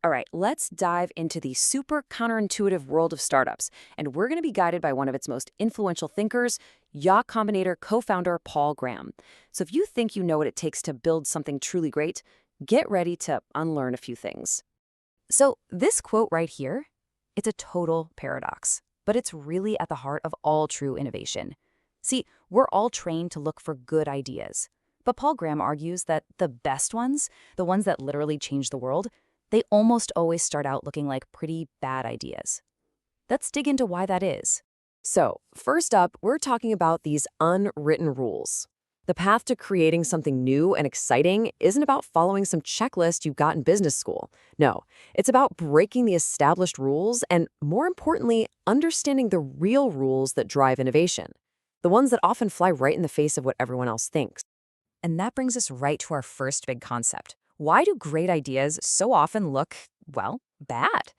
All right, let's dive into the super counterintuitive world of startups, and we're going to be guided by one of its most influential thinkers, YCombinator co-founder Paul Graham. So if you think you know what it takes to build something truly great, get ready to unlearn a few things. So this quote right here, it's a total paradox, but it's really at the heart of all true innovation. See, we're all trained to look for good ideas, but Paul Graham argues that the best ones, the ones that literally change the world, they almost always start out looking like pretty bad ideas. Let's dig into why that is. So, first up, we're talking about these unwritten rules. The path to creating something new and exciting isn't about following some checklist you got in business school. No, it's about breaking the established rules and, more importantly, understanding the real rules that drive innovation, the ones that often fly right in the face of what everyone else thinks. And that brings us right to our first big concept. Why do great ideas so often look, well, bad?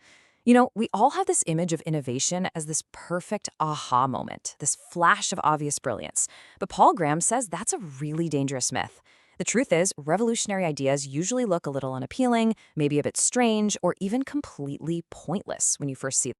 You know, we all have this image of innovation as this perfect aha moment, this flash of obvious brilliance. But Paul Graham says that's a really dangerous myth. The truth is, revolutionary ideas usually look a little unappealing, maybe a bit strange, or even completely pointless when you first see them.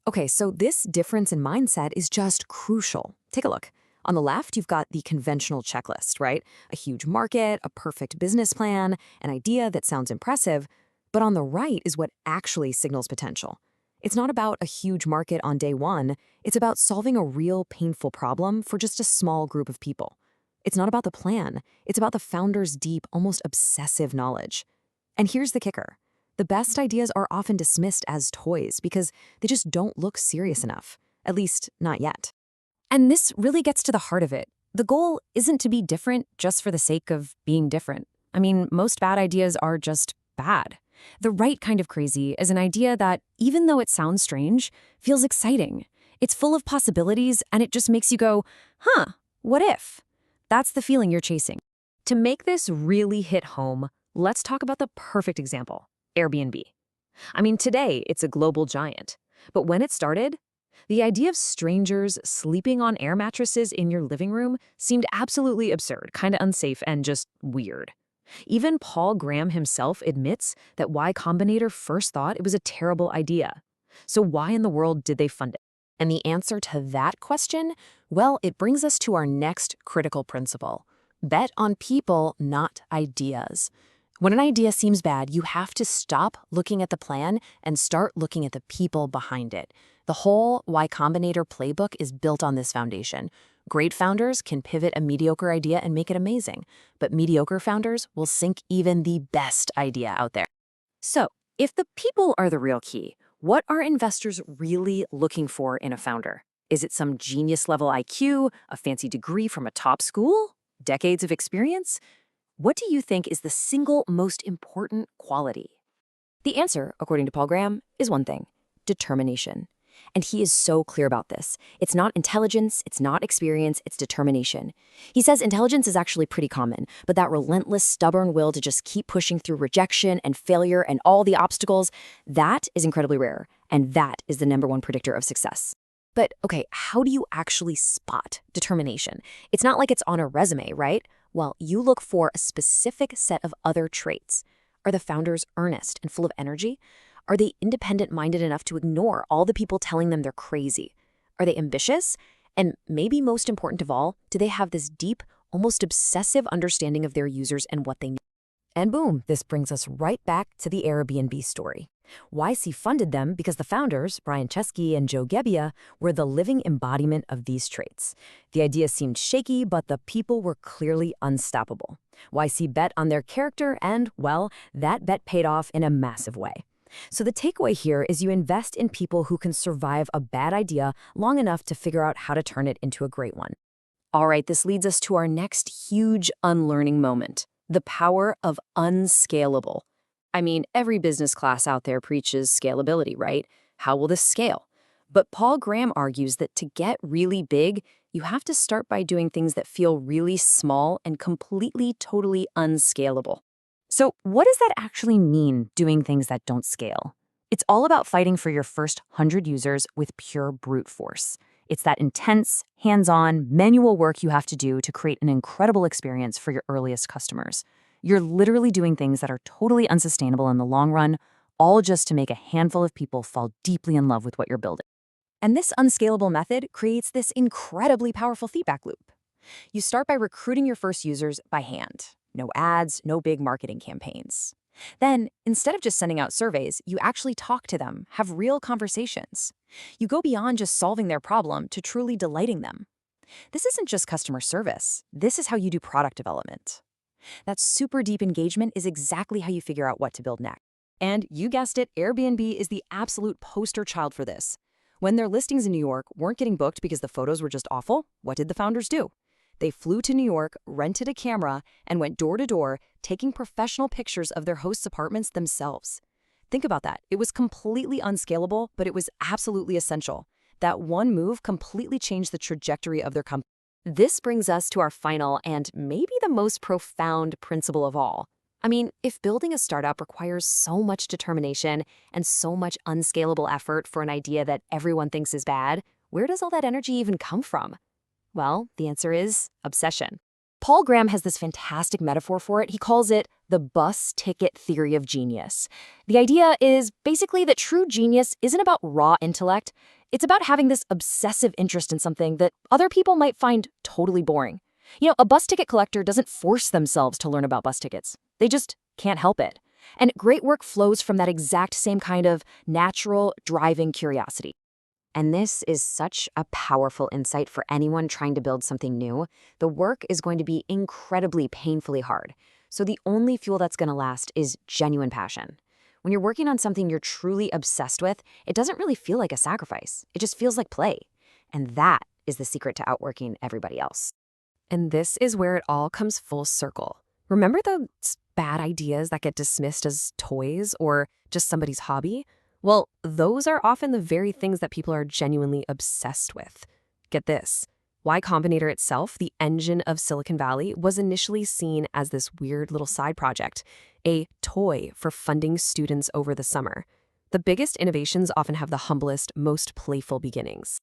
Okay, so this difference in mindset is just crucial. Take a look. On the left, you've got the conventional checklist, right? A huge market, a perfect business plan, an idea that sounds impressive. But on the right is what actually signals potential. It's not about a huge market on day one. It's about solving a real painful problem for just a small group of people. It's not about the plan. It's about the founder's deep, almost obsessive knowledge. And here's the kicker. The best ideas are often dismissed as toys because they just don't look serious enough, at least not yet. And this really gets to the heart of it. The goal isn't to be different just for the sake of being different. I mean, most bad ideas are just bad. The right kind of crazy is an idea that, even though it sounds strange, feels exciting. It's full of possibilities, and it just makes you go, huh, what if? That's the feeling you're chasing. To make this really hit home, let's talk about the perfect example, Airbnb. I mean, today, it's a global giant. But when it started, the idea of strangers sleeping on air mattresses in your living room seemed absolutely absurd, kind of unsafe, and just weird. Even Paul Graham himself admits that YCombinator first thought it was a terrible idea. So why in the world did they fund it? And the answer to that question, well, it brings us to our next critical principle. Bet on people, not ideas. When an idea seems bad, you have to stop looking at the plan and start looking at the people behind it. The whole YCombinator playbook is built on this foundation. Great founders can pivot a mediocre idea and make it amazing, but mediocre founders will sink even the best idea out there. So, if the people are the real key, what are investors really looking for in a founder? Is it some genius-level IQ, a fancy degree from a top school, decades of experience? What do you think is the single most important quality? The answer, according to Paul Graham, is one thing: determination. And he is so clear about this. It's not intelligence, it's not experience, it's determination. He says intelligence is actually pretty common, but that relentless, stubborn will to just keep pushing through rejection and failure and all the obstacles, that is incredibly rare, and that is the #1 predictor of success. But okay, how do you actually spot determination? It's not like it's on a resume, right? Well, you look for a specific set of other traits. Are the founders earnest and full of energy? Are they independent-minded enough to ignore all the people telling them they're crazy? Are they ambitious? And maybe most important of all, do they have this deep, almost obsessive understanding of their users and what they need? And boom, this brings us right back to the Airbnb story. YC funded them because the founders, Brian Chesky and Joe Gebbia, were the living embodiment of these traits. The idea seemed shaky, but the people were clearly unstoppable. YC bet on their character and, well, that bet paid off in a massive way. So the takeaway here is you invest in people who can survive a bad idea long enough to figure out how to turn it into a great one. All right, this leads us to our next huge unlearning moment, the power of unscalable. I mean, every business class out there preaches scalability, right? How will this scale? But Paul Graham argues that to get really big, you have to start by doing things that feel really small and completely, totally unscalable. So what does that actually mean, doing things that don't scale? It's all about fighting for your first 100 users with pure brute force. It's that intense, hands-on, manual work you have to do to create an incredible experience for your earliest customers. You're literally doing things that are totally unsustainable in the long run, all just to make a handful of people fall deeply in love with what you're building. And this unscalable method creates this incredibly powerful feedback loop. You start by recruiting your first users by hand. No ads, no big marketing campaigns. Then, instead of just sending out surveys, you actually talk to them, have real conversations. You go beyond just solving their problem to truly delighting them. This isn't just customer service. This is how you do product development. That super deep engagement is exactly how you figure out what to build next. And you guessed it, Airbnb is the absolute poster child for this. When their listings in New York weren't getting booked because the photos were just awful, what did the founders do? They flew to New York, rented a camera, and went door to door, taking professional pictures of their hosts' apartments themselves. Think about that. It was completely unscalable, but it was absolutely essential. That one move completely changed the trajectory of their company. This brings us to our final and maybe the most profound principle of all. I mean, if building a startup requires so much determination and so much unscalable effort for an idea that everyone thinks is bad, where does all that energy even come from? Well, the answer is obsession. Paul Graham has this fantastic metaphor for it. He calls it the bus ticket theory of genius. The idea is basically that true genius isn't about raw intellect. It's about having this obsessive interest in something that other people might find totally boring. You know, a bus ticket collector doesn't force themselves to learn about bus tickets. They just can't help it. And great work flows from that exact same kind of natural, driving curiosity. And this is such a powerful insight for anyone trying to build something new. The work is going to be incredibly painfully hard. So the only fuel that's going to last is genuine passion. When you're working on something you're truly obsessed with, it doesn't really feel like a sacrifice. It just feels like play. And that is the secret to outworking everybody else. And this is where it all comes full circle. Remember those bad ideas that get dismissed as toys or just somebody's hobby? Well, those are often the very things that people are genuinely obsessed with. Get this. YCombinator itself, the engine of Silicon Valley, was initially seen as this weird little side project, a toy for funding students over the summer. The biggest innovations often have the humblest, most playful beginnings.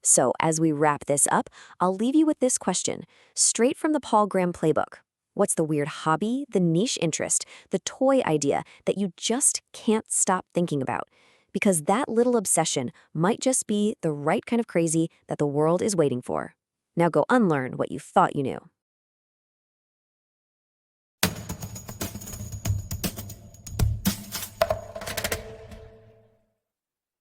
So, as we wrap this up, I'll leave you with this question, straight from the Paul Graham Playbook. What's the weird hobby, the niche interest, the toy idea that you just can't stop thinking about? Because that little obsession might just be the right kind of crazy that the world is waiting for. Now go unlearn what you thought you knew.